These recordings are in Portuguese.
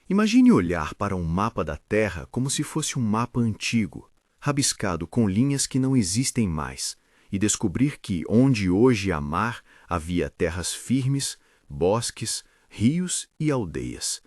Imagine olhar para um mapa da Terra como se fosse um mapa antigo, rabiscado com linhas que não existem mais, e descobrir que, onde hoje há mar, havia terras firmes, bosques, rios e aldeias.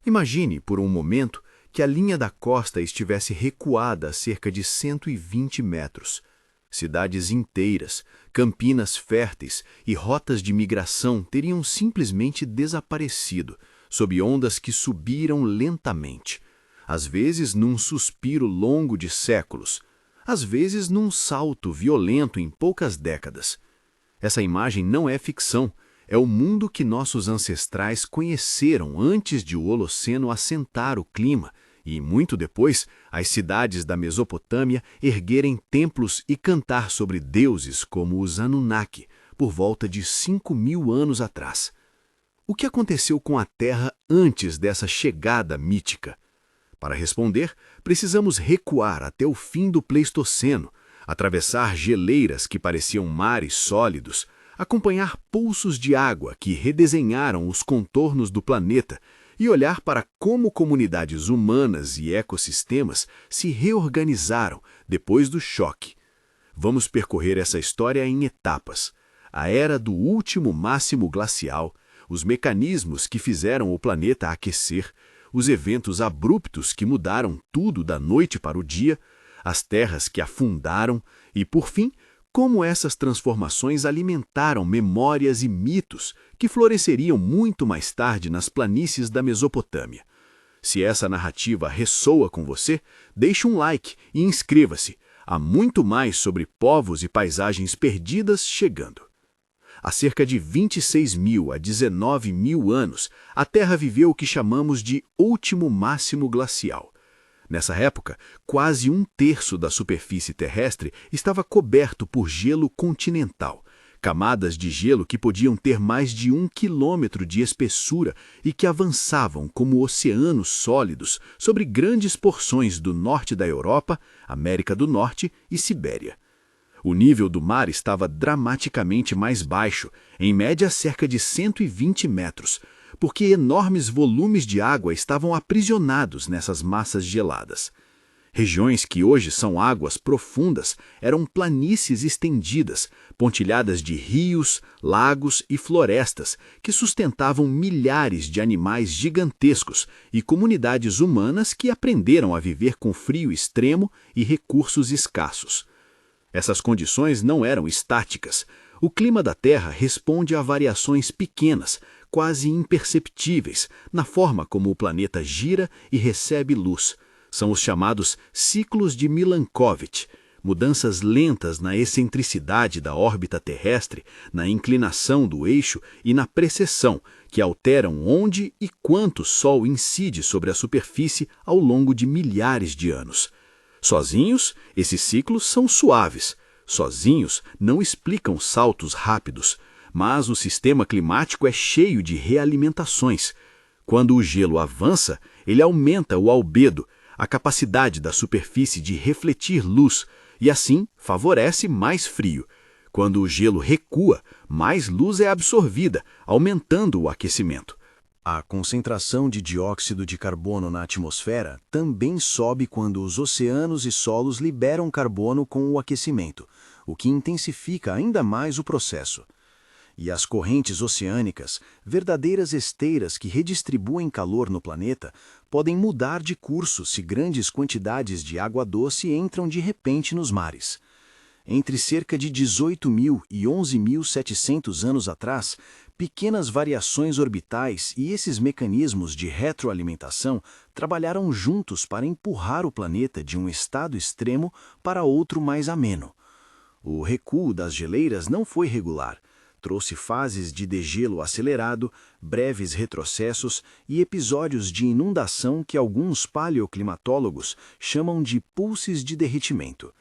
Imagine, por um momento, que a linha da costa estivesse recuada a cerca de 120 metros. Cidades inteiras, campinas férteis e rotas de migração teriam simplesmente desaparecido, sob ondas que subiram lentamente, às vezes num suspiro longo de séculos, às vezes num salto violento em poucas décadas. Essa imagem não é ficção, é o mundo que nossos ancestrais conheceram antes de o Holoceno assentar o clima e, muito depois, as cidades da Mesopotâmia erguerem templos e cantar sobre deuses como os Anunnaki, por volta de 5.000 anos atrás. O que aconteceu com a Terra antes dessa chegada mítica? Para responder, precisamos recuar até o fim do Pleistoceno, atravessar geleiras que pareciam mares sólidos, acompanhar pulsos de água que redesenharam os contornos do planeta e olhar para como comunidades humanas e ecossistemas se reorganizaram depois do choque. Vamos percorrer essa história em etapas. A era do último máximo glacial, os mecanismos que fizeram o planeta aquecer, os eventos abruptos que mudaram tudo da noite para o dia, as terras que afundaram e, por fim, como essas transformações alimentaram memórias e mitos que floresceriam muito mais tarde nas planícies da Mesopotâmia. Se essa narrativa ressoa com você, deixe um like e inscreva-se. Há muito mais sobre povos e paisagens perdidas chegando. Há cerca de 26.000 a 19.000 anos, a Terra viveu o que chamamos de último máximo glacial. Nessa época, quase um terço da superfície terrestre estava coberto por gelo continental, camadas de gelo que podiam ter mais de 1 quilômetro de espessura e que avançavam como oceanos sólidos sobre grandes porções do norte da Europa, América do Norte e Sibéria. O nível do mar estava dramaticamente mais baixo, em média cerca de 120 metros, porque enormes volumes de água estavam aprisionados nessas massas geladas. Regiões que hoje são águas profundas eram planícies estendidas, pontilhadas de rios, lagos e florestas que sustentavam milhares de animais gigantescos e comunidades humanas que aprenderam a viver com frio extremo e recursos escassos. Essas condições não eram estáticas. O clima da Terra responde a variações pequenas, quase imperceptíveis, na forma como o planeta gira e recebe luz. São os chamados ciclos de Milankovitch, mudanças lentas na excentricidade da órbita terrestre, na inclinação do eixo e na precessão, que alteram onde e quanto o Sol incide sobre a superfície ao longo de milhares de anos. Sozinhos, esses ciclos são suaves. Sozinhos, não explicam saltos rápidos, mas o sistema climático é cheio de realimentações. Quando o gelo avança, ele aumenta o albedo, a capacidade da superfície de refletir luz, e assim favorece mais frio. Quando o gelo recua, mais luz é absorvida, aumentando o aquecimento. A concentração de dióxido de carbono na atmosfera também sobe quando os oceanos e solos liberam carbono com o aquecimento, o que intensifica ainda mais o processo. E as correntes oceânicas, verdadeiras esteiras que redistribuem calor no planeta, podem mudar de curso se grandes quantidades de água doce entram de repente nos mares. Entre cerca de 18.000 e 11.700 anos atrás, pequenas variações orbitais e esses mecanismos de retroalimentação trabalharam juntos para empurrar o planeta de um estado extremo para outro mais ameno. O recuo das geleiras não foi regular. Trouxe fases de degelo acelerado, breves retrocessos e episódios de inundação que alguns paleoclimatólogos chamam de pulses de derretimento.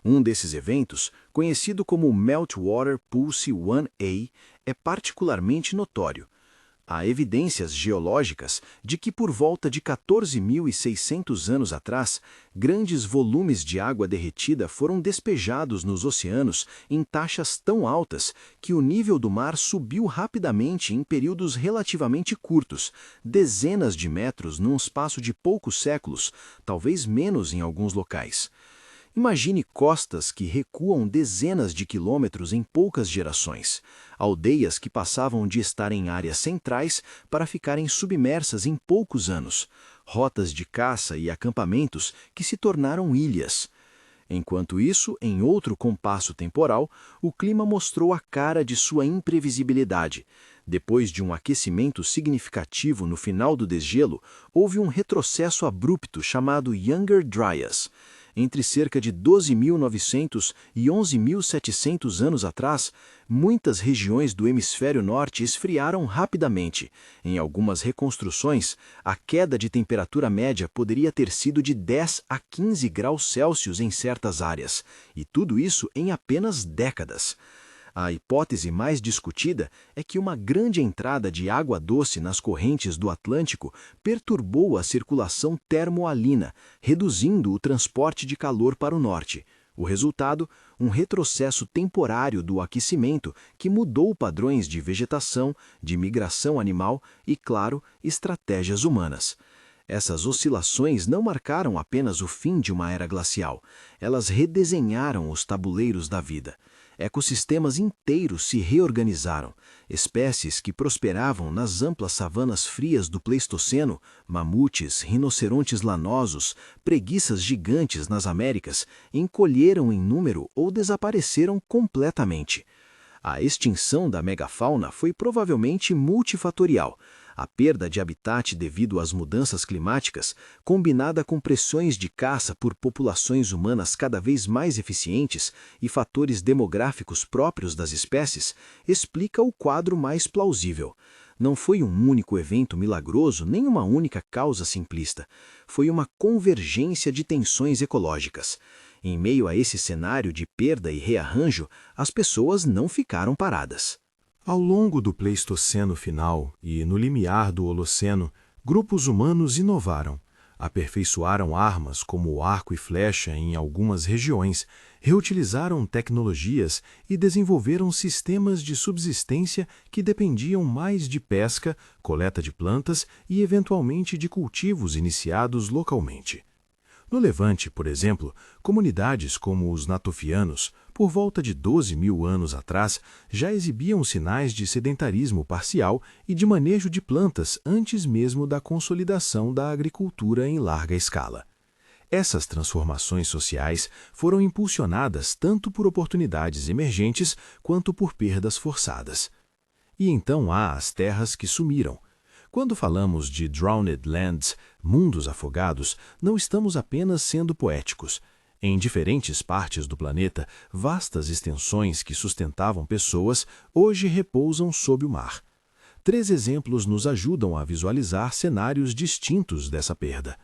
Um desses eventos, conhecido como Meltwater Pulse 1A, é particularmente notório. Há evidências geológicas de que por volta de 14.600 anos atrás, grandes volumes de água derretida foram despejados nos oceanos em taxas tão altas que o nível do mar subiu rapidamente em períodos relativamente curtos, dezenas de metros num espaço de poucos séculos, talvez menos em alguns locais. Imagine costas que recuam dezenas de quilômetros em poucas gerações, aldeias que passavam de estar em áreas centrais para ficarem submersas em poucos anos, rotas de caça e acampamentos que se tornaram ilhas. Enquanto isso, em outro compasso temporal, o clima mostrou a cara de sua imprevisibilidade. Depois de um aquecimento significativo no final do desgelo, houve um retrocesso abrupto chamado Younger Dryas. Entre cerca de 12.900 e 11.700 anos atrás, muitas regiões do hemisfério norte esfriaram rapidamente. Em algumas reconstruções, a queda de temperatura média poderia ter sido de 10 a 15 graus Celsius em certas áreas, e tudo isso em apenas décadas. A hipótese mais discutida é que uma grande entrada de água doce nas correntes do Atlântico perturbou a circulação termoalina, reduzindo o transporte de calor para o norte. O resultado, um retrocesso temporário do aquecimento que mudou padrões de vegetação, de migração animal e, claro, estratégias humanas. Essas oscilações não marcaram apenas o fim de uma era glacial, elas redesenharam os tabuleiros da vida. Ecossistemas inteiros se reorganizaram. Espécies que prosperavam nas amplas savanas frias do Pleistoceno, mamutes, rinocerontes lanosos, preguiças gigantes nas Américas, encolheram em número ou desapareceram completamente. A extinção da megafauna foi provavelmente multifatorial. A perda de habitat devido às mudanças climáticas, combinada com pressões de caça por populações humanas cada vez mais eficientes e fatores demográficos próprios das espécies, explica o quadro mais plausível. Não foi um único evento milagroso nem uma única causa simplista. Foi uma convergência de tensões ecológicas. Em meio a esse cenário de perda e rearranjo, as pessoas não ficaram paradas. Ao longo do Pleistoceno final e no limiar do Holoceno, grupos humanos inovaram. Aperfeiçoaram armas como o arco e flecha em algumas regiões, reutilizaram tecnologias e desenvolveram sistemas de subsistência que dependiam mais de pesca, coleta de plantas e, eventualmente, de cultivos iniciados localmente. No Levante, por exemplo, comunidades como os natufianos, por volta de 12.000 anos atrás, já exibiam sinais de sedentarismo parcial e de manejo de plantas antes mesmo da consolidação da agricultura em larga escala. Essas transformações sociais foram impulsionadas tanto por oportunidades emergentes quanto por perdas forçadas. E então há as terras que sumiram. Quando falamos de drowned lands, mundos afogados, não estamos apenas sendo poéticos. Em diferentes partes do planeta, vastas extensões que sustentavam pessoas hoje repousam sob o mar. 3 exemplos nos ajudam a visualizar cenários distintos dessa perda.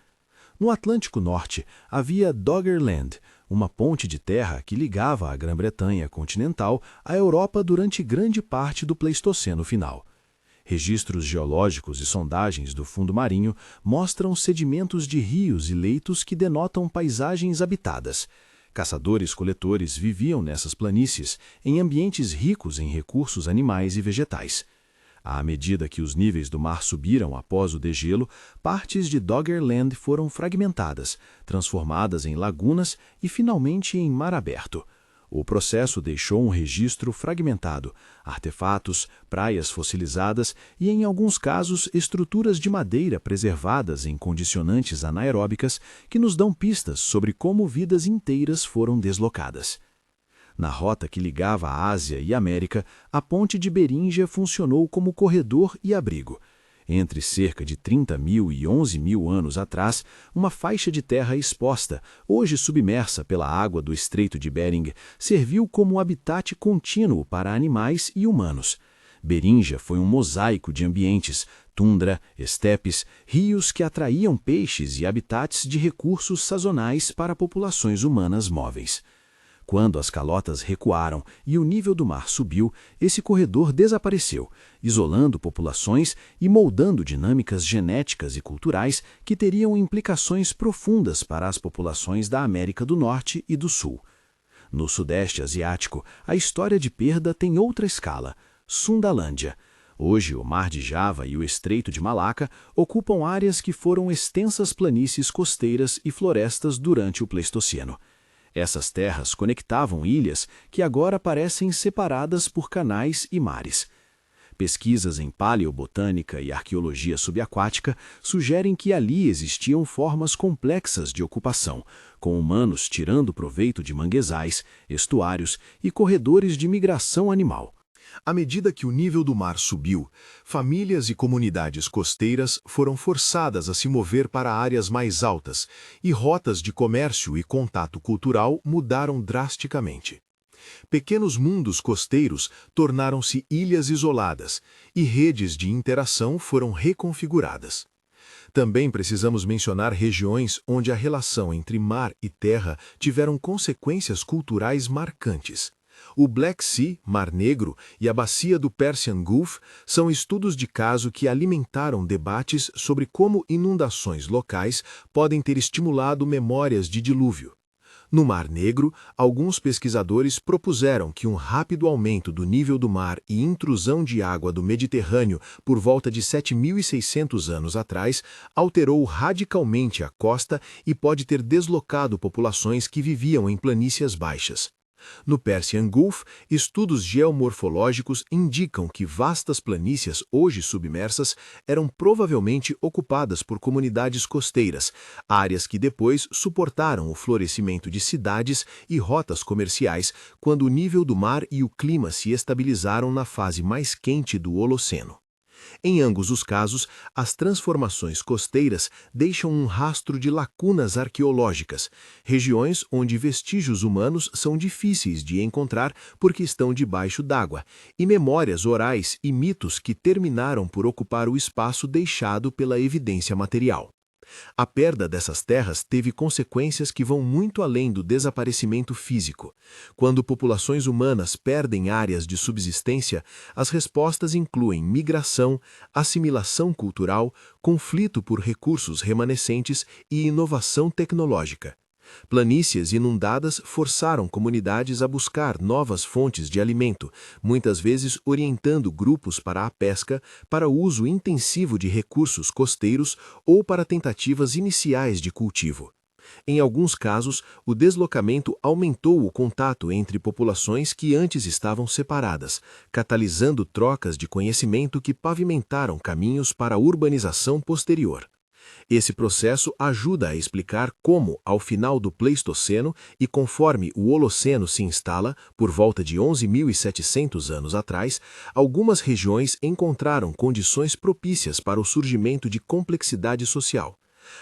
No Atlântico Norte, havia Doggerland, uma ponte de terra que ligava a Grã-Bretanha continental à Europa durante grande parte do Pleistoceno final. Registros geológicos e sondagens do fundo marinho mostram sedimentos de rios e leitos que denotam paisagens habitadas. Caçadores-coletores viviam nessas planícies, em ambientes ricos em recursos animais e vegetais. À medida que os níveis do mar subiram após o degelo, partes de Doggerland foram fragmentadas, transformadas em lagunas e finalmente em mar aberto. O processo deixou um registro fragmentado, artefatos, praias fossilizadas e, em alguns casos, estruturas de madeira preservadas em condicionantes anaeróbicas que nos dão pistas sobre como vidas inteiras foram deslocadas. Na rota que ligava a Ásia e América, a ponte de Beringia funcionou como corredor e abrigo. Entre cerca de 30.000 e 11.000 anos atrás, uma faixa de terra exposta, hoje submersa pela água do Estreito de Bering, serviu como habitat contínuo para animais e humanos. Beringia foi um mosaico de ambientes, tundra, estepes, rios que atraíam peixes e habitats de recursos sazonais para populações humanas móveis. Quando as calotas recuaram e o nível do mar subiu, esse corredor desapareceu, isolando populações e moldando dinâmicas genéticas e culturais que teriam implicações profundas para as populações da América do Norte e do Sul. No Sudeste Asiático, a história de perda tem outra escala, Sundalândia. Hoje, o Mar de Java e o Estreito de Malaca ocupam áreas que foram extensas planícies costeiras e florestas durante o Pleistoceno. Essas terras conectavam ilhas que agora parecem separadas por canais e mares. Pesquisas em paleobotânica e arqueologia subaquática sugerem que ali existiam formas complexas de ocupação, com humanos tirando proveito de manguezais, estuários e corredores de migração animal. À medida que o nível do mar subiu, famílias e comunidades costeiras foram forçadas a se mover para áreas mais altas e rotas de comércio e contato cultural mudaram drasticamente. Pequenos mundos costeiros tornaram-se ilhas isoladas e redes de interação foram reconfiguradas. Também precisamos mencionar regiões onde a relação entre mar e terra tiveram consequências culturais marcantes. O Black Sea, Mar Negro, e a bacia do Persian Gulf são estudos de caso que alimentaram debates sobre como inundações locais podem ter estimulado memórias de dilúvio. No Mar Negro, alguns pesquisadores propuseram que um rápido aumento do nível do mar e intrusão de água do Mediterrâneo por volta de 7.600 anos atrás alterou radicalmente a costa e pode ter deslocado populações que viviam em planícies baixas. No Persian Gulf, estudos geomorfológicos indicam que vastas planícies hoje submersas eram provavelmente ocupadas por comunidades costeiras, áreas que depois suportaram o florescimento de cidades e rotas comerciais quando o nível do mar e o clima se estabilizaram na fase mais quente do Holoceno. Em ambos os casos, as transformações costeiras deixam um rastro de lacunas arqueológicas, regiões onde vestígios humanos são difíceis de encontrar porque estão debaixo d'água, e memórias orais e mitos que terminaram por ocupar o espaço deixado pela evidência material. A perda dessas terras teve consequências que vão muito além do desaparecimento físico. Quando populações humanas perdem áreas de subsistência, as respostas incluem migração, assimilação cultural, conflito por recursos remanescentes e inovação tecnológica. Planícies inundadas forçaram comunidades a buscar novas fontes de alimento, muitas vezes orientando grupos para a pesca, para o uso intensivo de recursos costeiros ou para tentativas iniciais de cultivo. Em alguns casos, o deslocamento aumentou o contato entre populações que antes estavam separadas, catalisando trocas de conhecimento que pavimentaram caminhos para a urbanização posterior. Esse processo ajuda a explicar como, ao final do Pleistoceno e conforme o Holoceno se instala, por volta de 11.700 anos atrás, algumas regiões encontraram condições propícias para o surgimento de complexidade social.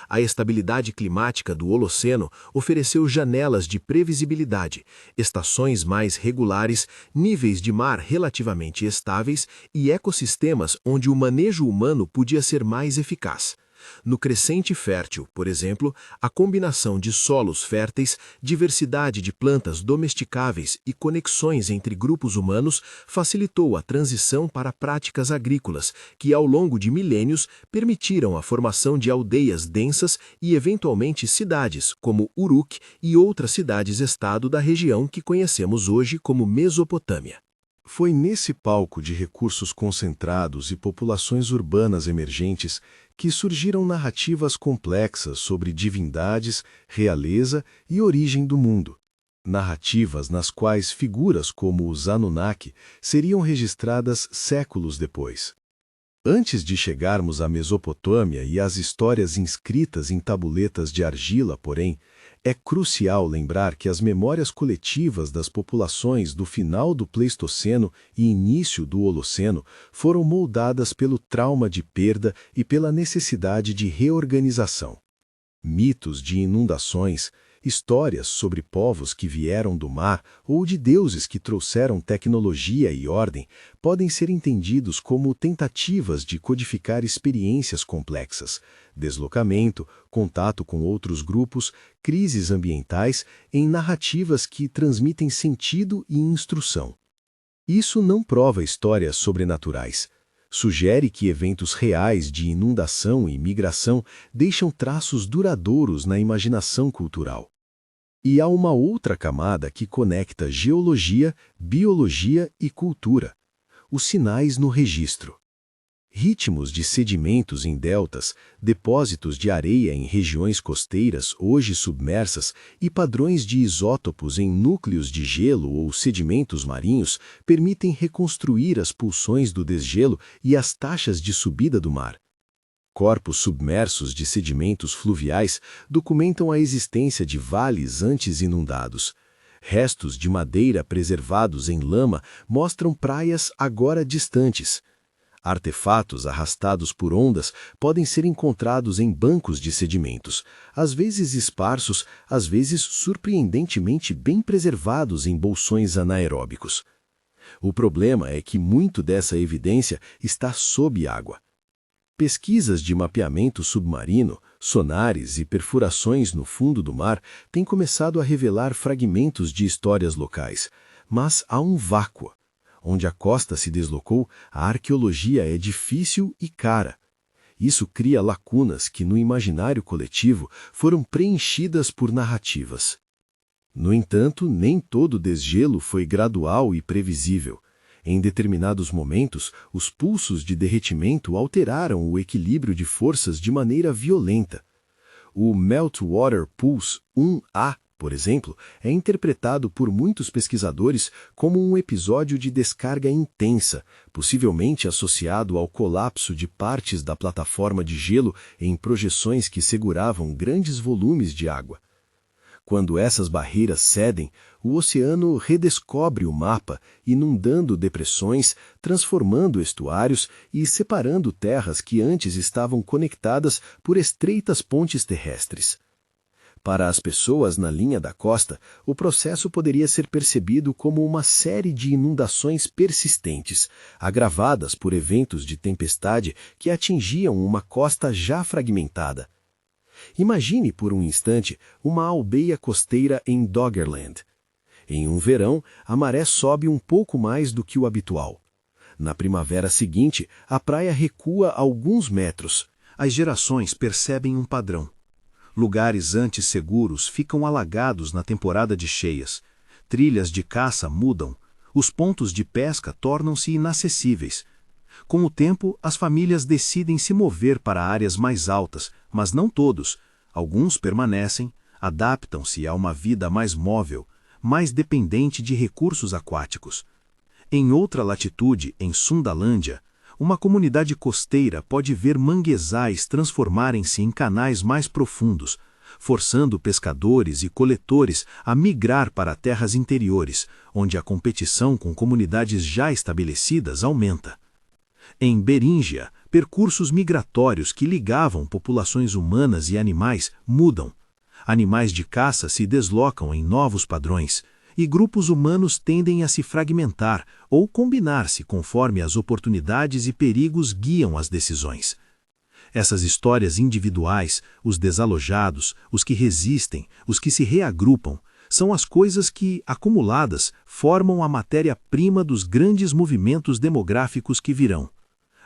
A estabilidade climática do Holoceno ofereceu janelas de previsibilidade, estações mais regulares, níveis de mar relativamente estáveis e ecossistemas onde o manejo humano podia ser mais eficaz. No Crescente Fértil, por exemplo, a combinação de solos férteis, diversidade de plantas domesticáveis e conexões entre grupos humanos facilitou a transição para práticas agrícolas que, ao longo de milênios, permitiram a formação de aldeias densas e, eventualmente, cidades, como Uruk e outras cidades-estado da região que conhecemos hoje como Mesopotâmia. Foi nesse palco de recursos concentrados e populações urbanas emergentes que surgiram narrativas complexas sobre divindades, realeza e origem do mundo. Narrativas nas quais figuras como os Anunnaki seriam registradas séculos depois. Antes de chegarmos à Mesopotâmia e às histórias inscritas em tabuletas de argila, porém, é crucial lembrar que as memórias coletivas das populações do final do Pleistoceno e início do Holoceno foram moldadas pelo trauma de perda e pela necessidade de reorganização. Mitos de inundações, Histórias sobre povos que vieram do mar ou de deuses que trouxeram tecnologia e ordem podem ser entendidos como tentativas de codificar experiências complexas, deslocamento, contato com outros grupos, crises ambientais, em narrativas que transmitem sentido e instrução. Isso não prova histórias sobrenaturais. Sugere que eventos reais de inundação e migração deixam traços duradouros na imaginação cultural. E há uma outra camada que conecta geologia, biologia e cultura: os sinais no registro. Ritmos de sedimentos em deltas, depósitos de areia em regiões costeiras hoje submersas e padrões de isótopos em núcleos de gelo ou sedimentos marinhos permitem reconstruir as pulsões do desgelo e as taxas de subida do mar. Corpos submersos de sedimentos fluviais documentam a existência de vales antes inundados. Restos de madeira preservados em lama mostram praias agora distantes. Artefatos arrastados por ondas podem ser encontrados em bancos de sedimentos, às vezes esparsos, às vezes surpreendentemente bem preservados em bolsões anaeróbicos. O problema é que muito dessa evidência está sob água. Pesquisas de mapeamento submarino, sonares e perfurações no fundo do mar têm começado a revelar fragmentos de histórias locais, mas há um vácuo. Onde a costa se deslocou, a arqueologia é difícil e cara. Isso cria lacunas que, no imaginário coletivo, foram preenchidas por narrativas. No entanto, nem todo desgelo foi gradual e previsível. Em determinados momentos, os pulsos de derretimento alteraram o equilíbrio de forças de maneira violenta. O Meltwater Pulse 1A, por exemplo, é interpretado por muitos pesquisadores como um episódio de descarga intensa, possivelmente associado ao colapso de partes da plataforma de gelo em projeções que seguravam grandes volumes de água. Quando essas barreiras cedem, o oceano redescobre o mapa, inundando depressões, transformando estuários e separando terras que antes estavam conectadas por estreitas pontes terrestres. Para as pessoas na linha da costa, o processo poderia ser percebido como uma série de inundações persistentes, agravadas por eventos de tempestade que atingiam uma costa já fragmentada. Imagine por um instante uma aldeia costeira em Doggerland. Em um verão, a maré sobe um pouco mais do que o habitual. Na primavera seguinte, a praia recua alguns metros. As gerações percebem um padrão. Lugares antes seguros ficam alagados na temporada de cheias. Trilhas de caça mudam. Os pontos de pesca tornam-se inacessíveis. Com o tempo, as famílias decidem se mover para áreas mais altas, mas não todos. Alguns permanecem, adaptam-se a uma vida mais móvel, mais dependente de recursos aquáticos. Em outra latitude, em Sundalândia, uma comunidade costeira pode ver manguezais transformarem-se em canais mais profundos, forçando pescadores e coletores a migrar para terras interiores, onde a competição com comunidades já estabelecidas aumenta. Em Beríngia, percursos migratórios que ligavam populações humanas e animais mudam. Animais de caça se deslocam em novos padrões, e grupos humanos tendem a se fragmentar ou combinar-se conforme as oportunidades e perigos guiam as decisões. Essas histórias individuais, os desalojados, os que resistem, os que se reagrupam, são as coisas que, acumuladas, formam a matéria-prima dos grandes movimentos demográficos que virão.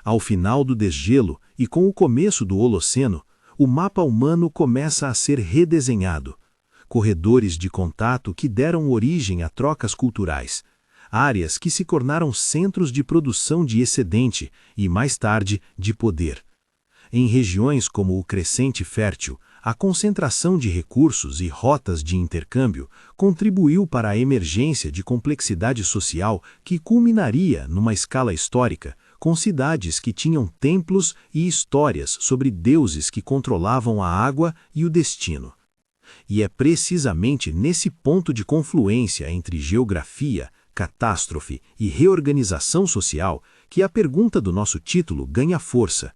Ao final do desgelo e com o começo do Holoceno, o mapa humano começa a ser redesenhado. Corredores de contato que deram origem a trocas culturais, áreas que se tornaram centros de produção de excedente e, mais tarde, de poder. Em regiões como o Crescente Fértil, a concentração de recursos e rotas de intercâmbio contribuiu para a emergência de complexidade social que culminaria numa escala histórica, com cidades que tinham templos e histórias sobre deuses que controlavam a água e o destino. E é precisamente nesse ponto de confluência entre geografia, catástrofe e reorganização social que a pergunta do nosso título ganha força.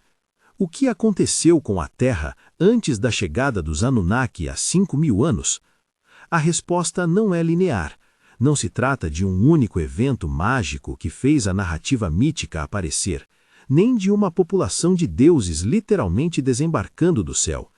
O que aconteceu com a Terra antes da chegada dos Anunnaki há 5.000 anos? A resposta não é linear. Não se trata de um único evento mágico que fez a narrativa mítica aparecer, nem de uma população de deuses literalmente desembarcando do céu.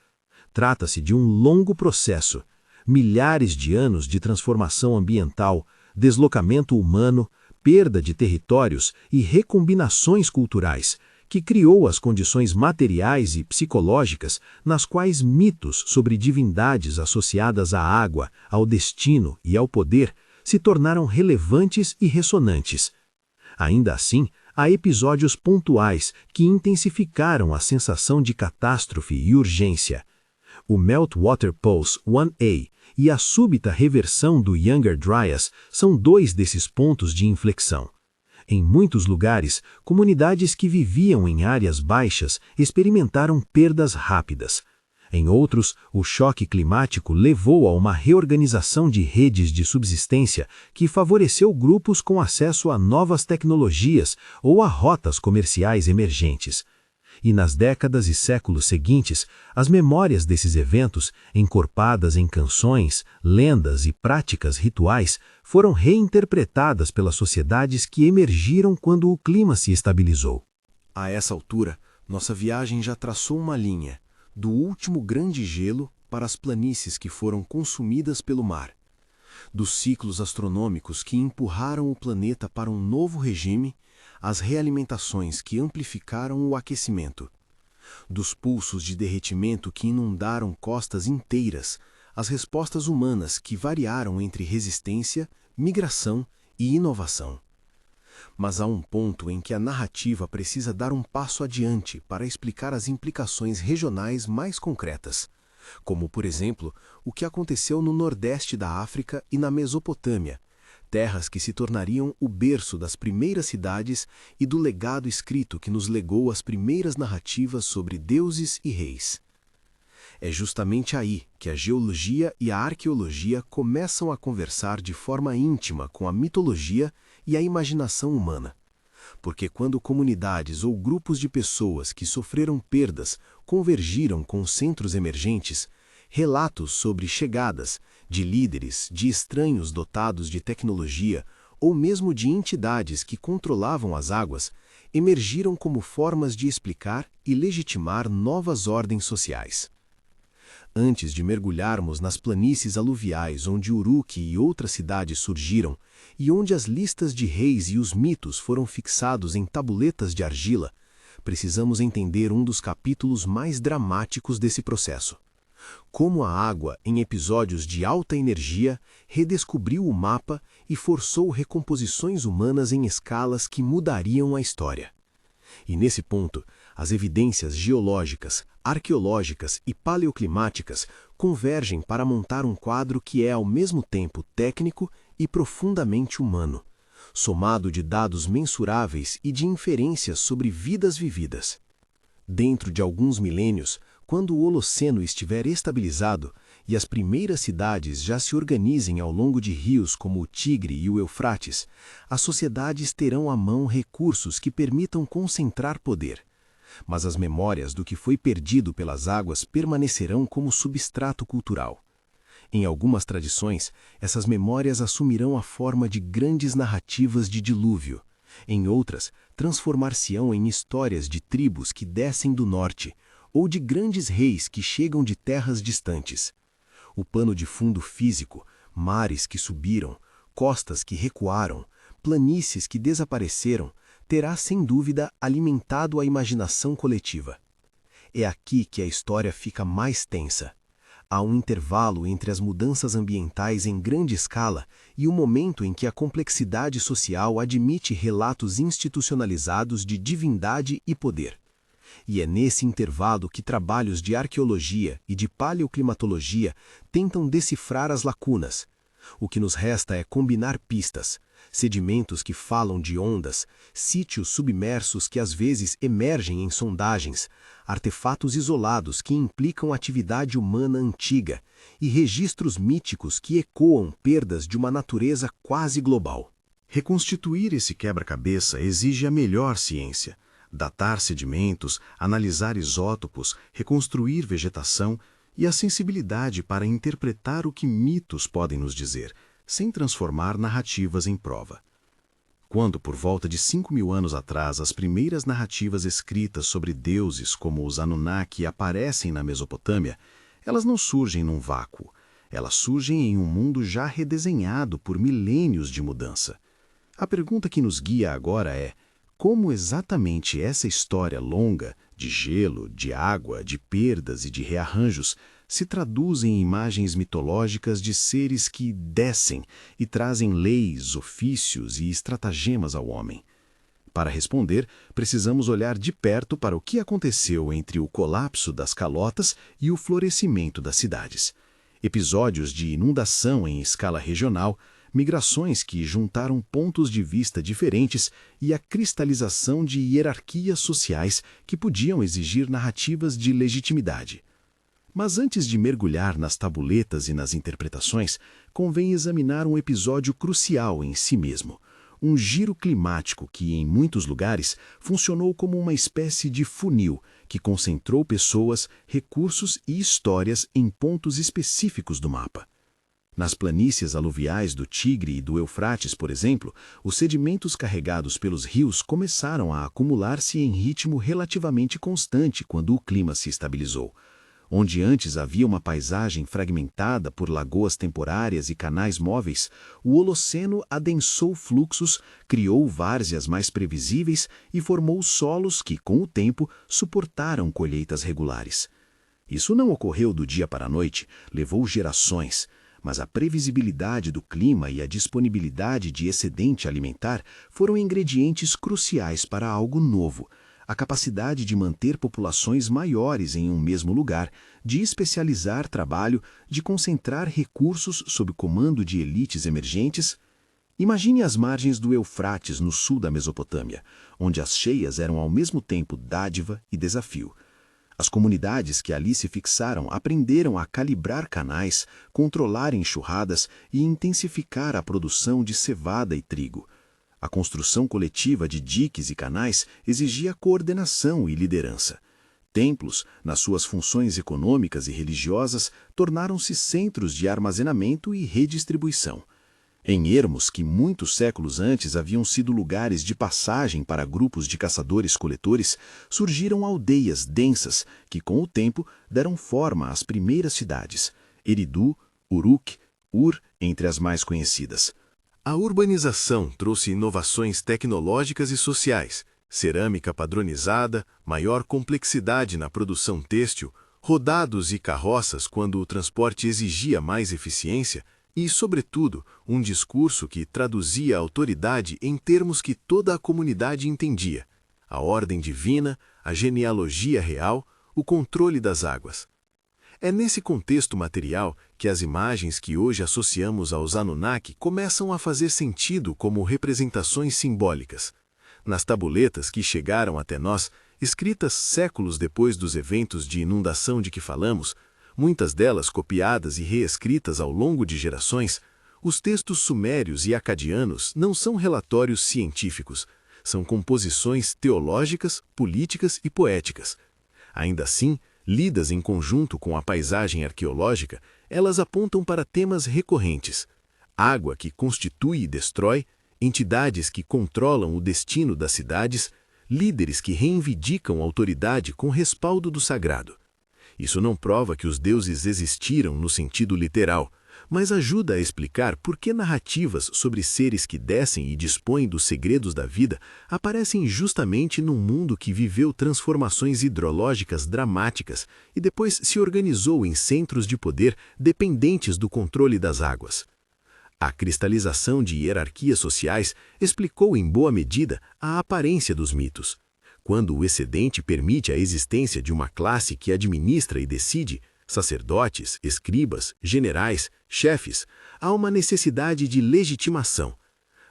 Trata-se de um longo processo, milhares de anos de transformação ambiental, deslocamento humano, perda de territórios e recombinações culturais, que criou as condições materiais e psicológicas nas quais mitos sobre divindades associadas à água, ao destino e ao poder se tornaram relevantes e ressonantes. Ainda assim, há episódios pontuais que intensificaram a sensação de catástrofe e urgência. O Meltwater Pulse 1A e a súbita reversão do Younger Dryas são dois desses pontos de inflexão. Em muitos lugares, comunidades que viviam em áreas baixas experimentaram perdas rápidas. Em outros, o choque climático levou a uma reorganização de redes de subsistência que favoreceu grupos com acesso a novas tecnologias ou a rotas comerciais emergentes. E nas décadas e séculos seguintes, as memórias desses eventos, encorpadas em canções, lendas e práticas rituais, foram reinterpretadas pelas sociedades que emergiram quando o clima se estabilizou. A essa altura, nossa viagem já traçou uma linha, do último grande gelo para as planícies que foram consumidas pelo mar, dos ciclos astronômicos que empurraram o planeta para um novo regime, as realimentações que amplificaram o aquecimento, dos pulsos de derretimento que inundaram costas inteiras, as respostas humanas que variaram entre resistência, migração e inovação. Mas há um ponto em que a narrativa precisa dar um passo adiante para explicar as implicações regionais mais concretas, como, por exemplo, o que aconteceu no nordeste da África e na Mesopotâmia, terras que se tornariam o berço das primeiras cidades e do legado escrito que nos legou as primeiras narrativas sobre deuses e reis. É justamente aí que a geologia e a arqueologia começam a conversar de forma íntima com a mitologia e a imaginação humana. Porque quando comunidades ou grupos de pessoas que sofreram perdas convergiram com centros emergentes, relatos sobre chegadas de líderes, de estranhos dotados de tecnologia ou mesmo de entidades que controlavam as águas, emergiram como formas de explicar e legitimar novas ordens sociais. Antes de mergulharmos nas planícies aluviais onde Uruk e outras cidades surgiram e onde as listas de reis e os mitos foram fixados em tabuletas de argila, precisamos entender um dos capítulos mais dramáticos desse processo. Como a água, em episódios de alta energia, redescobriu o mapa e forçou recomposições humanas em escalas que mudariam a história. E nesse ponto, as evidências geológicas, arqueológicas e paleoclimáticas convergem para montar um quadro que é ao mesmo tempo técnico e profundamente humano, somado de dados mensuráveis e de inferências sobre vidas vividas. Dentro de alguns milênios, quando o Holoceno estiver estabilizado e as primeiras cidades já se organizem ao longo de rios como o Tigre e o Eufrates, as sociedades terão à mão recursos que permitam concentrar poder. Mas as memórias do que foi perdido pelas águas permanecerão como substrato cultural. Em algumas tradições, essas memórias assumirão a forma de grandes narrativas de dilúvio. Em outras, transformar-se-ão em histórias de tribos que descem do norte, ou de grandes reis que chegam de terras distantes. O pano de fundo físico, mares que subiram, costas que recuaram, planícies que desapareceram, terá sem dúvida alimentado a imaginação coletiva. É aqui que a história fica mais tensa. Há um intervalo entre as mudanças ambientais em grande escala e o momento em que a complexidade social admite relatos institucionalizados de divindade e poder. E é nesse intervalo que trabalhos de arqueologia e de paleoclimatologia tentam decifrar as lacunas. O que nos resta é combinar pistas, sedimentos que falam de ondas, sítios submersos que às vezes emergem em sondagens, artefatos isolados que implicam atividade humana antiga e registros míticos que ecoam perdas de uma natureza quase global. Reconstituir esse quebra-cabeça exige a melhor ciência. Datar sedimentos, analisar isótopos, reconstruir vegetação e a sensibilidade para interpretar o que mitos podem nos dizer, sem transformar narrativas em prova. Quando, por volta de 5.000 anos atrás, as primeiras narrativas escritas sobre deuses como os Anunnaki aparecem na Mesopotâmia, elas não surgem num vácuo. Elas surgem em um mundo já redesenhado por milênios de mudança. A pergunta que nos guia agora é: como exatamente essa história longa, de gelo, de água, de perdas e de rearranjos, se traduz em imagens mitológicas de seres que descem e trazem leis, ofícios e estratagemas ao homem? Para responder, precisamos olhar de perto para o que aconteceu entre o colapso das calotas e o florescimento das cidades. Episódios de inundação em escala regional, migrações que juntaram pontos de vista diferentes e a cristalização de hierarquias sociais que podiam exigir narrativas de legitimidade. Mas antes de mergulhar nas tabuletas e nas interpretações, convém examinar um episódio crucial em si mesmo. Um giro climático que, em muitos lugares, funcionou como uma espécie de funil que concentrou pessoas, recursos e histórias em pontos específicos do mapa. Nas planícies aluviais do Tigre e do Eufrates, por exemplo, os sedimentos carregados pelos rios começaram a acumular-se em ritmo relativamente constante quando o clima se estabilizou. Onde antes havia uma paisagem fragmentada por lagoas temporárias e canais móveis, o Holoceno adensou fluxos, criou várzeas mais previsíveis e formou solos que, com o tempo, suportaram colheitas regulares. Isso não ocorreu do dia para a noite, levou gerações, mas a previsibilidade do clima e a disponibilidade de excedente alimentar foram ingredientes cruciais para algo novo. A capacidade de manter populações maiores em um mesmo lugar, de especializar trabalho, de concentrar recursos sob o comando de elites emergentes. Imagine as margens do Eufrates no sul da Mesopotâmia, onde as cheias eram ao mesmo tempo dádiva e desafio. As comunidades que ali se fixaram aprenderam a calibrar canais, controlar enxurradas e intensificar a produção de cevada e trigo. A construção coletiva de diques e canais exigia coordenação e liderança. Templos, nas suas funções econômicas e religiosas, tornaram-se centros de armazenamento e redistribuição. Em ermos que muitos séculos antes haviam sido lugares de passagem para grupos de caçadores-coletores, surgiram aldeias densas que, com o tempo, deram forma às primeiras cidades: Eridu, Uruk, Ur, entre as mais conhecidas. A urbanização trouxe inovações tecnológicas e sociais, cerâmica padronizada, maior complexidade na produção têxtil, rodados e carroças quando o transporte exigia mais eficiência e, sobretudo, um discurso que traduzia a autoridade em termos que toda a comunidade entendia: a ordem divina, a genealogia real, o controle das águas. É nesse contexto material que as imagens que hoje associamos aos Anunnaki começam a fazer sentido como representações simbólicas. Nas tabuletas que chegaram até nós, escritas séculos depois dos eventos de inundação de que falamos, muitas delas copiadas e reescritas ao longo de gerações, os textos sumérios e acadianos não são relatórios científicos, são composições teológicas, políticas e poéticas. Ainda assim, lidas em conjunto com a paisagem arqueológica, elas apontam para temas recorrentes: água que constitui e destrói, entidades que controlam o destino das cidades, líderes que reivindicam autoridade com respaldo do sagrado. Isso não prova que os deuses existiram no sentido literal, mas ajuda a explicar por que narrativas sobre seres que descem e dispõem dos segredos da vida aparecem justamente num mundo que viveu transformações hidrológicas dramáticas e depois se organizou em centros de poder dependentes do controle das águas. A cristalização de hierarquias sociais explicou em boa medida a aparência dos mitos. Quando o excedente permite a existência de uma classe que administra e decide, sacerdotes, escribas, generais, chefes, há uma necessidade de legitimação.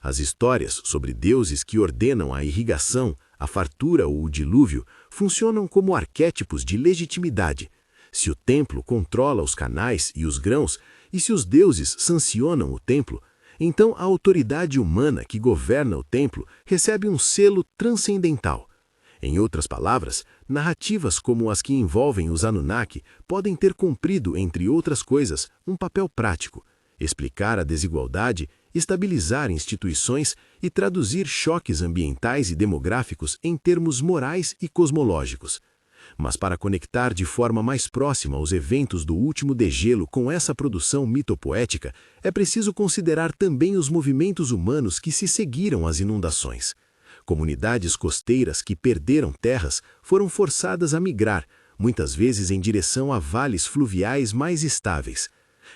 As histórias sobre deuses que ordenam a irrigação, a fartura ou o dilúvio funcionam como arquétipos de legitimidade. Se o templo controla os canais e os grãos, e se os deuses sancionam o templo, então a autoridade humana que governa o templo recebe um selo transcendental. Em outras palavras, narrativas como as que envolvem os Anunnaki podem ter cumprido, entre outras coisas, um papel prático: explicar a desigualdade, estabilizar instituições e traduzir choques ambientais e demográficos em termos morais e cosmológicos. Mas para conectar de forma mais próxima os eventos do último degelo com essa produção mitopoética, é preciso considerar também os movimentos humanos que se seguiram às inundações. Comunidades costeiras que perderam terras foram forçadas a migrar, muitas vezes em direção a vales fluviais mais estáveis.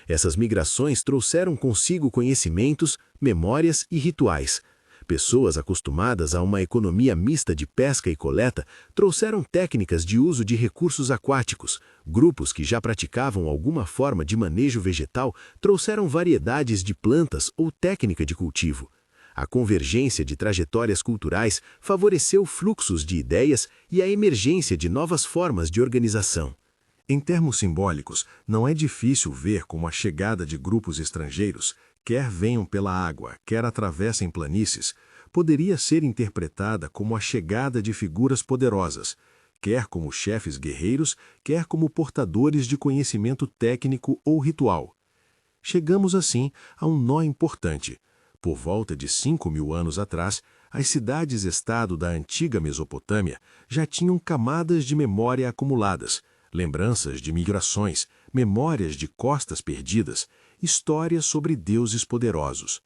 Essas migrações trouxeram consigo conhecimentos, memórias e rituais. Pessoas acostumadas a uma economia mista de pesca e coleta trouxeram técnicas de uso de recursos aquáticos. Grupos que já praticavam alguma forma de manejo vegetal trouxeram variedades de plantas ou técnica de cultivo. A convergência de trajetórias culturais favoreceu fluxos de ideias e a emergência de novas formas de organização. Em termos simbólicos, não é difícil ver como a chegada de grupos estrangeiros, quer venham pela água, quer atravessem planícies, poderia ser interpretada como a chegada de figuras poderosas, quer como chefes guerreiros, quer como portadores de conhecimento técnico ou ritual. Chegamos, assim, a um nó importante. Por volta de 5.000 anos atrás, as cidades-estado da antiga Mesopotâmia já tinham camadas de memória acumuladas, lembranças de migrações, memórias de costas perdidas, histórias sobre deuses poderosos.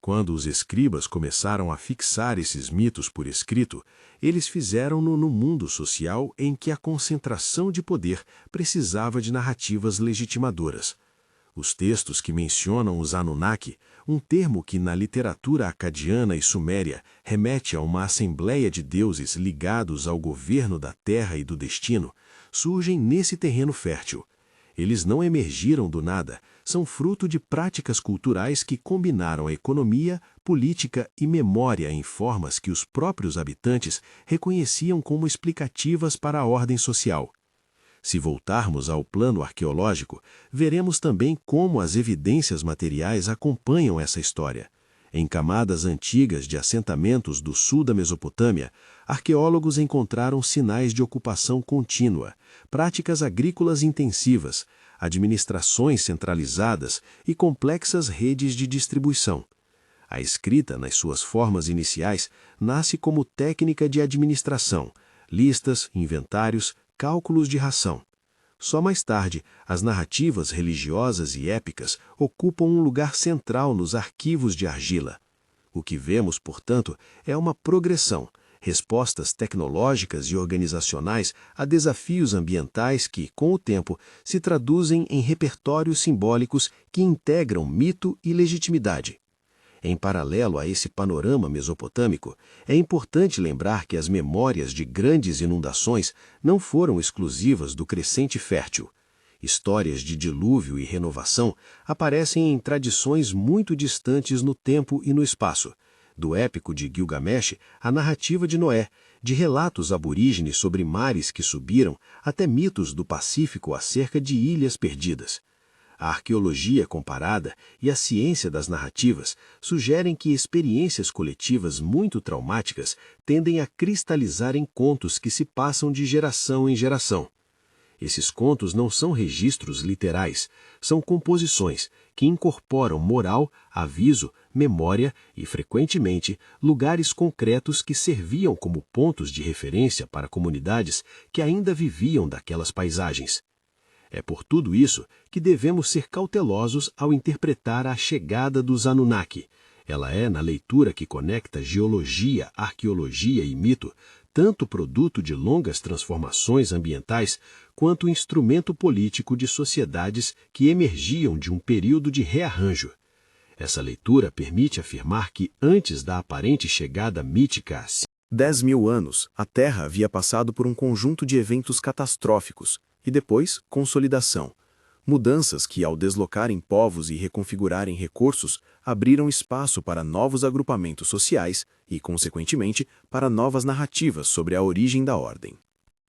Quando os escribas começaram a fixar esses mitos por escrito, eles fizeram-no no mundo social em que a concentração de poder precisava de narrativas legitimadoras. Os textos que mencionam os Anunnaki, um termo que na literatura acadiana e suméria remete a uma assembleia de deuses ligados ao governo da terra e do destino, surgem nesse terreno fértil. Eles não emergiram do nada, são fruto de práticas culturais que combinaram a economia, política e memória em formas que os próprios habitantes reconheciam como explicativas para a ordem social. Se voltarmos ao plano arqueológico, veremos também como as evidências materiais acompanham essa história. Em camadas antigas de assentamentos do sul da Mesopotâmia, arqueólogos encontraram sinais de ocupação contínua, práticas agrícolas intensivas, administrações centralizadas e complexas redes de distribuição. A escrita, nas suas formas iniciais, nasce como técnica de administração, listas, inventários, cálculos de ração. Só mais tarde, as narrativas religiosas e épicas ocupam um lugar central nos arquivos de argila. O que vemos, portanto, é uma progressão, respostas tecnológicas e organizacionais a desafios ambientais que, com o tempo, se traduzem em repertórios simbólicos que integram mito e legitimidade. Em paralelo a esse panorama mesopotâmico, é importante lembrar que as memórias de grandes inundações não foram exclusivas do crescente fértil. Histórias de dilúvio e renovação aparecem em tradições muito distantes no tempo e no espaço, do épico de Gilgamesh à narrativa de Noé, de relatos aborígenes sobre mares que subiram até mitos do Pacífico acerca de ilhas perdidas. A arqueologia comparada e a ciência das narrativas sugerem que experiências coletivas muito traumáticas tendem a cristalizar em contos que se passam de geração em geração. Esses contos não são registros literais, são composições que incorporam moral, aviso, memória e, frequentemente, lugares concretos que serviam como pontos de referência para comunidades que ainda viviam daquelas paisagens. É por tudo isso que devemos ser cautelosos ao interpretar a chegada dos Anunnaki. Ela é, na leitura que conecta geologia, arqueologia e mito, tanto produto de longas transformações ambientais, quanto instrumento político de sociedades que emergiam de um período de rearranjo. Essa leitura permite afirmar que, antes da aparente chegada mítica a 10.000 anos, a Terra havia passado por um conjunto de eventos catastróficos, e depois, consolidação. Mudanças que, ao deslocarem povos e reconfigurarem recursos, abriram espaço para novos agrupamentos sociais e, consequentemente, para novas narrativas sobre a origem da ordem.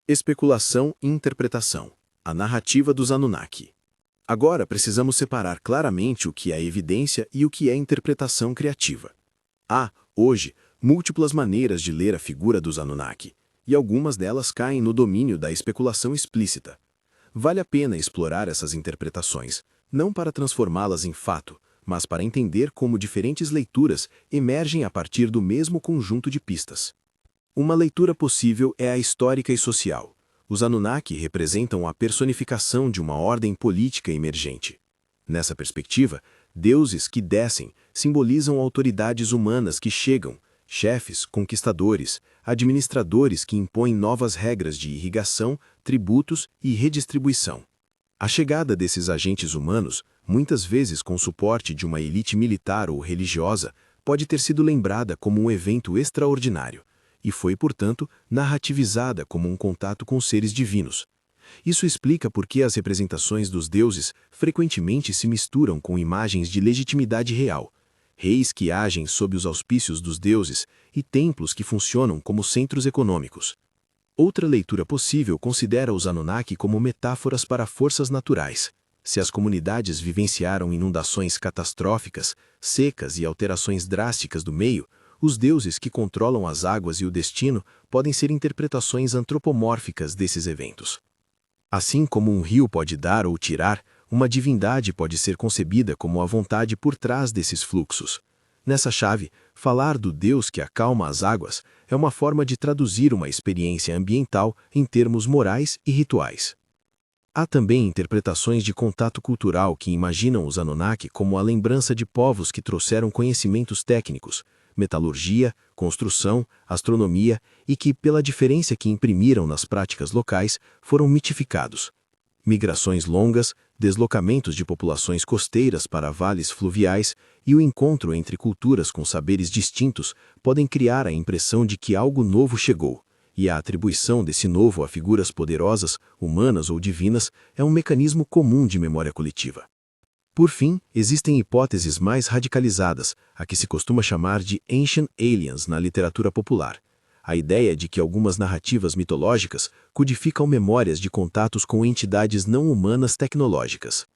Especulação e interpretação. A narrativa dos Anunnaki. Agora precisamos separar claramente o que é evidência e o que é interpretação criativa. Há, hoje, múltiplas maneiras de ler a figura dos Anunnaki, e algumas delas caem no domínio da especulação explícita. Vale a pena explorar essas interpretações, não para transformá-las em fato, mas para entender como diferentes leituras emergem a partir do mesmo conjunto de pistas. Uma leitura possível é a histórica e social. Os Anunnaki representam a personificação de uma ordem política emergente. Nessa perspectiva, deuses que descem simbolizam autoridades humanas que chegam, chefes, conquistadores, administradores que impõem novas regras de irrigação, tributos e redistribuição. A chegada desses agentes humanos, muitas vezes com suporte de uma elite militar ou religiosa, pode ter sido lembrada como um evento extraordinário, e foi, portanto, narrativizada como um contato com seres divinos. Isso explica por que as representações dos deuses frequentemente se misturam com imagens de legitimidade real, reis que agem sob os auspícios dos deuses e templos que funcionam como centros econômicos. Outra leitura possível considera os Anunnaki como metáforas para forças naturais. Se as comunidades vivenciaram inundações catastróficas, secas e alterações drásticas do meio, os deuses que controlam as águas e o destino podem ser interpretações antropomórficas desses eventos. Assim como um rio pode dar ou tirar, uma divindade pode ser concebida como a vontade por trás desses fluxos. Nessa chave, falar do Deus que acalma as águas é uma forma de traduzir uma experiência ambiental em termos morais e rituais. Há também interpretações de contato cultural que imaginam os Anunnaki como a lembrança de povos que trouxeram conhecimentos técnicos, metalurgia, construção, astronomia e que, pela diferença que imprimiram nas práticas locais, foram mitificados. Migrações longas, deslocamentos de populações costeiras para vales fluviais e o encontro entre culturas com saberes distintos podem criar a impressão de que algo novo chegou, e a atribuição desse novo a figuras poderosas, humanas ou divinas, é um mecanismo comum de memória coletiva. Por fim, existem hipóteses mais radicalizadas, a que se costuma chamar de Ancient Aliens na literatura popular. A ideia de que algumas narrativas mitológicas codificam memórias de contatos com entidades não humanas tecnológicas.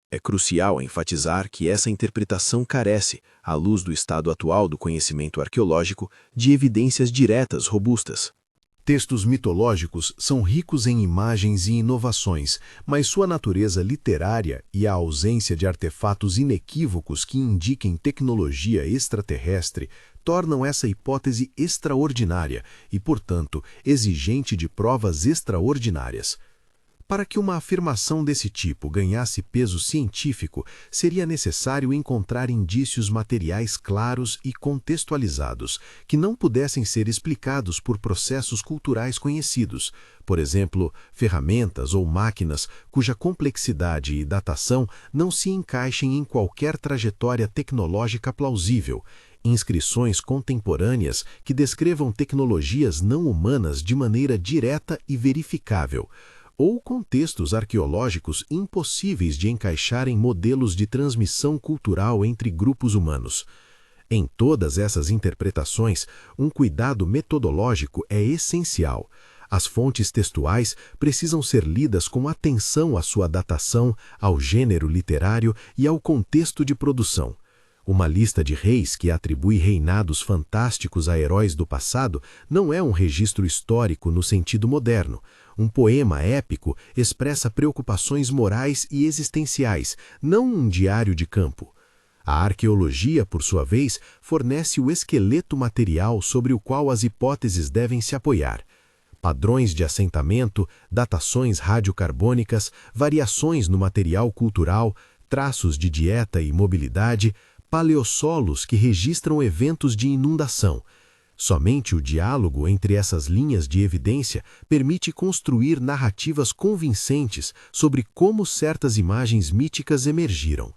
É crucial enfatizar que essa interpretação carece, à luz do estado atual do conhecimento arqueológico, de evidências diretas robustas. Textos mitológicos são ricos em imagens e inovações, mas sua natureza literária e a ausência de artefatos inequívocos que indiquem tecnologia extraterrestre tornam essa hipótese extraordinária e, portanto, exigente de provas extraordinárias. Para que uma afirmação desse tipo ganhasse peso científico, seria necessário encontrar indícios materiais claros e contextualizados, que não pudessem ser explicados por processos culturais conhecidos, por exemplo, ferramentas ou máquinas cuja complexidade e datação não se encaixem em qualquer trajetória tecnológica plausível, inscrições contemporâneas que descrevam tecnologias não humanas de maneira direta e verificável, ou contextos arqueológicos impossíveis de encaixar em modelos de transmissão cultural entre grupos humanos. Em todas essas interpretações, um cuidado metodológico é essencial. As fontes textuais precisam ser lidas com atenção à sua datação, ao gênero literário e ao contexto de produção. Uma lista de reis que atribui reinados fantásticos a heróis do passado não é um registro histórico no sentido moderno. Um poema épico expressa preocupações morais e existenciais, não um diário de campo. A arqueologia, por sua vez, fornece o esqueleto material sobre o qual as hipóteses devem se apoiar. Padrões de assentamento, datações radiocarbônicas, variações no material cultural, traços de dieta e mobilidade, paleossolos que registram eventos de inundação. Somente o diálogo entre essas linhas de evidência permite construir narrativas convincentes sobre como certas imagens míticas emergiram.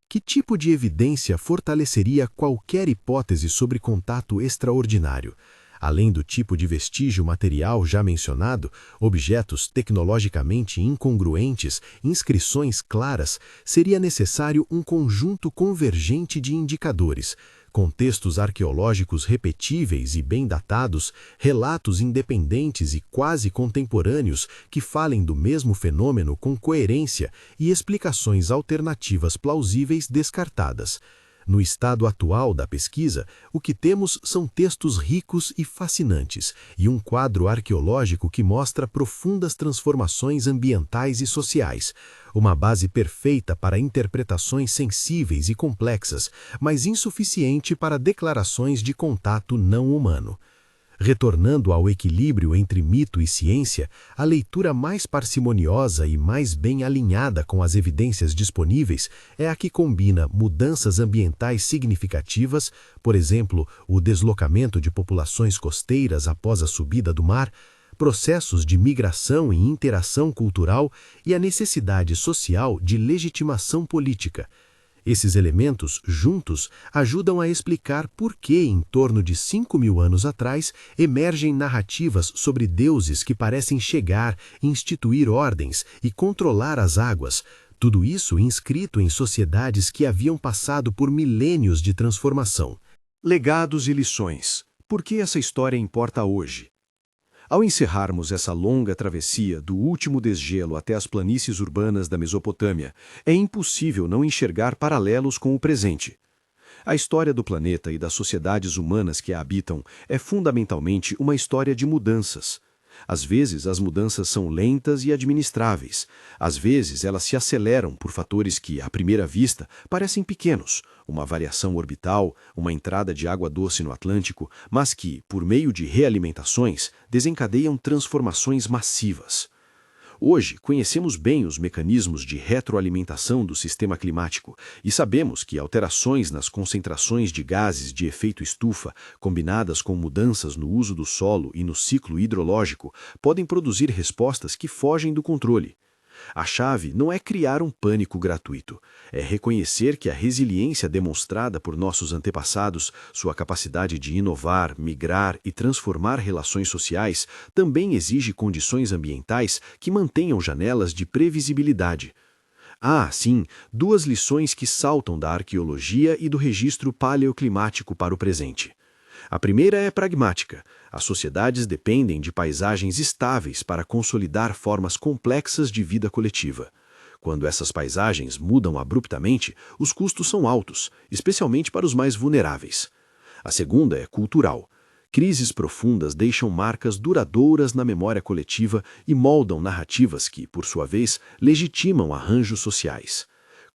Que tipo de evidência fortaleceria qualquer hipótese sobre contato extraordinário? Além do tipo de vestígio material já mencionado, objetos tecnologicamente incongruentes, inscrições claras, seria necessário um conjunto convergente de indicadores, contextos arqueológicos repetíveis e bem datados, relatos independentes e quase contemporâneos que falem do mesmo fenômeno com coerência e explicações alternativas plausíveis descartadas. No estado atual da pesquisa, o que temos são textos ricos e fascinantes e um quadro arqueológico que mostra profundas transformações ambientais e sociais, uma base perfeita para interpretações sensíveis e complexas, mas insuficiente para declarações de contato não humano. Retornando ao equilíbrio entre mito e ciência, a leitura mais parcimoniosa e mais bem alinhada com as evidências disponíveis é a que combina mudanças ambientais significativas, por exemplo, o deslocamento de populações costeiras após a subida do mar, processos de migração e interação cultural e a necessidade social de legitimação política. Esses elementos, juntos, ajudam a explicar por que, em torno de 5.000 anos atrás, emergem narrativas sobre deuses que parecem chegar, instituir ordens e controlar as águas, tudo isso inscrito em sociedades que haviam passado por milênios de transformação. Legados e lições. Por que essa história importa hoje? Ao encerrarmos essa longa travessia do último desgelo até as planícies urbanas da Mesopotâmia, é impossível não enxergar paralelos com o presente. A história do planeta e das sociedades humanas que a habitam é fundamentalmente uma história de mudanças. Às vezes, as mudanças são lentas e administráveis. Às vezes, elas se aceleram por fatores que, à primeira vista, parecem pequenos, uma variação orbital, uma entrada de água doce no Atlântico, mas que, por meio de realimentações, desencadeiam transformações massivas. Hoje, conhecemos bem os mecanismos de retroalimentação do sistema climático e sabemos que alterações nas concentrações de gases de efeito estufa, combinadas com mudanças no uso do solo e no ciclo hidrológico, podem produzir respostas que fogem do controle. A chave não é criar um pânico gratuito, é reconhecer que a resiliência demonstrada por nossos antepassados, sua capacidade de inovar, migrar e transformar relações sociais, também exige condições ambientais que mantenham janelas de previsibilidade. Há, sim, duas lições que saltam da arqueologia e do registro paleoclimático para o presente. A primeira é pragmática. As sociedades dependem de paisagens estáveis para consolidar formas complexas de vida coletiva. Quando essas paisagens mudam abruptamente, os custos são altos, especialmente para os mais vulneráveis. A segunda é cultural. Crises profundas deixam marcas duradouras na memória coletiva e moldam narrativas que, por sua vez, legitimam arranjos sociais.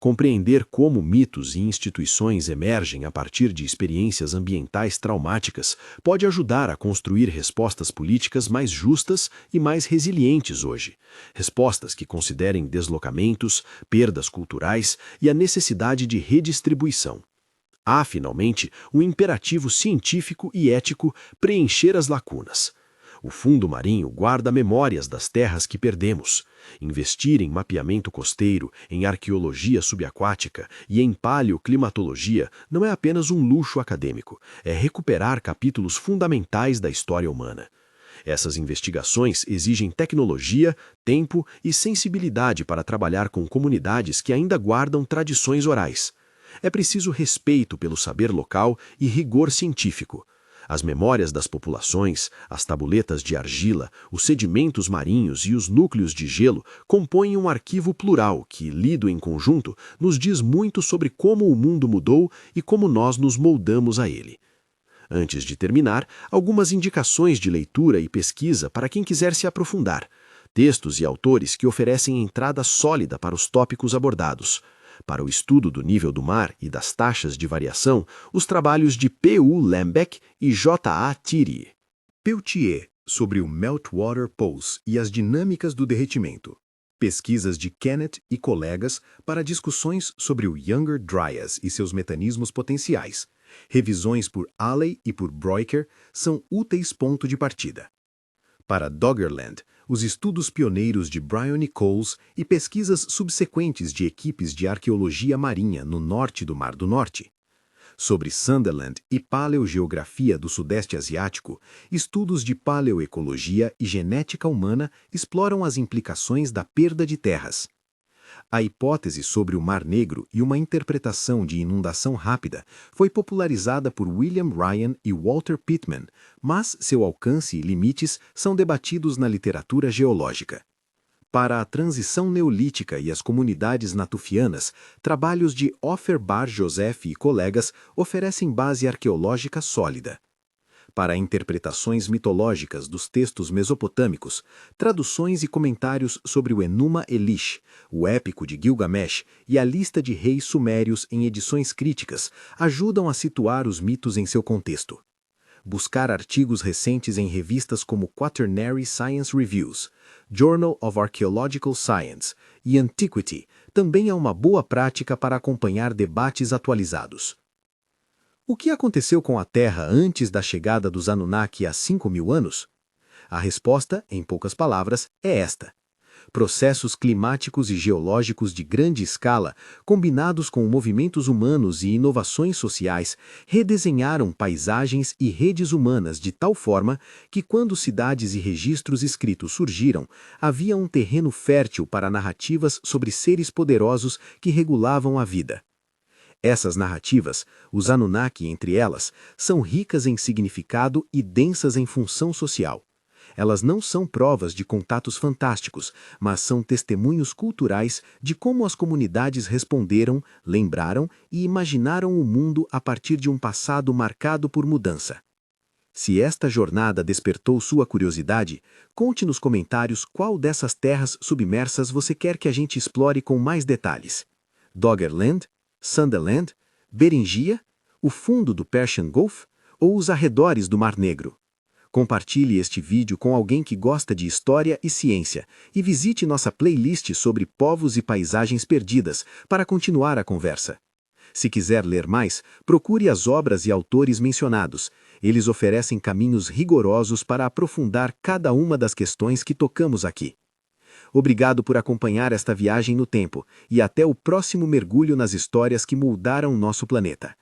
Compreender como mitos e instituições emergem a partir de experiências ambientais traumáticas pode ajudar a construir respostas políticas mais justas e mais resilientes hoje. Respostas que considerem deslocamentos, perdas culturais e a necessidade de redistribuição. Há, finalmente, um imperativo científico e ético preencher as lacunas. O fundo marinho guarda memórias das terras que perdemos. Investir em mapeamento costeiro, em arqueologia subaquática e em paleoclimatologia não é apenas um luxo acadêmico, é recuperar capítulos fundamentais da história humana. Essas investigações exigem tecnologia, tempo e sensibilidade para trabalhar com comunidades que ainda guardam tradições orais. É preciso respeito pelo saber local e rigor científico. As memórias das populações, as tabuletas de argila, os sedimentos marinhos e os núcleos de gelo compõem um arquivo plural que, lido em conjunto, nos diz muito sobre como o mundo mudou e como nós nos moldamos a ele. Antes de terminar, algumas indicações de leitura e pesquisa para quem quiser se aprofundar. Textos e autores que oferecem entrada sólida para os tópicos abordados. Para o estudo do nível do mar e das taxas de variação, os trabalhos de P.U. Lembeck e J.A. Thiry. Peltier, sobre o Meltwater Pulse e as dinâmicas do derretimento. Pesquisas de Kennett e colegas para discussões sobre o Younger Dryas e seus mecanismos potenciais. Revisões por Alley e por Breuker são úteis ponto de partida. Para Doggerland, os estudos pioneiros de Brian Nichols e pesquisas subsequentes de equipes de arqueologia marinha no norte do Mar do Norte. Sobre Sunderland e paleogeografia do Sudeste Asiático, estudos de paleoecologia e genética humana exploram as implicações da perda de terras. A hipótese sobre o Mar Negro e uma interpretação de inundação rápida foi popularizada por William Ryan e Walter Pittman, mas seu alcance e limites são debatidos na literatura geológica. Para a transição neolítica e as comunidades natufianas, trabalhos de Ofer Bar Joseph e colegas oferecem base arqueológica sólida. Para interpretações mitológicas dos textos mesopotâmicos, traduções e comentários sobre o Enuma Elish, o épico de Gilgamesh e a lista de reis sumérios em edições críticas ajudam a situar os mitos em seu contexto. Buscar artigos recentes em revistas como Quaternary Science Reviews, Journal of Archaeological Science e Antiquity também é uma boa prática para acompanhar debates atualizados. O que aconteceu com a Terra antes da chegada dos Anunnaki há 5.000 anos? A resposta, em poucas palavras, é esta. Processos climáticos e geológicos de grande escala, combinados com movimentos humanos e inovações sociais, redesenharam paisagens e redes humanas de tal forma que, quando cidades e registros escritos surgiram, havia um terreno fértil para narrativas sobre seres poderosos que regulavam a vida. Essas narrativas, os Anunnaki entre elas, são ricas em significado e densas em função social. Elas não são provas de contatos fantásticos, mas são testemunhos culturais de como as comunidades responderam, lembraram e imaginaram o mundo a partir de um passado marcado por mudança. Se esta jornada despertou sua curiosidade, conte nos comentários qual dessas terras submersas você quer que a gente explore com mais detalhes. Doggerland, Sunderland, Beringia, o fundo do Persian Gulf ou os arredores do Mar Negro? Compartilhe este vídeo com alguém que gosta de história e ciência e visite nossa playlist sobre povos e paisagens perdidas para continuar a conversa. Se quiser ler mais, procure as obras e autores mencionados. Eles oferecem caminhos rigorosos para aprofundar cada uma das questões que tocamos aqui. Obrigado por acompanhar esta viagem no tempo e até o próximo mergulho nas histórias que moldaram nosso planeta.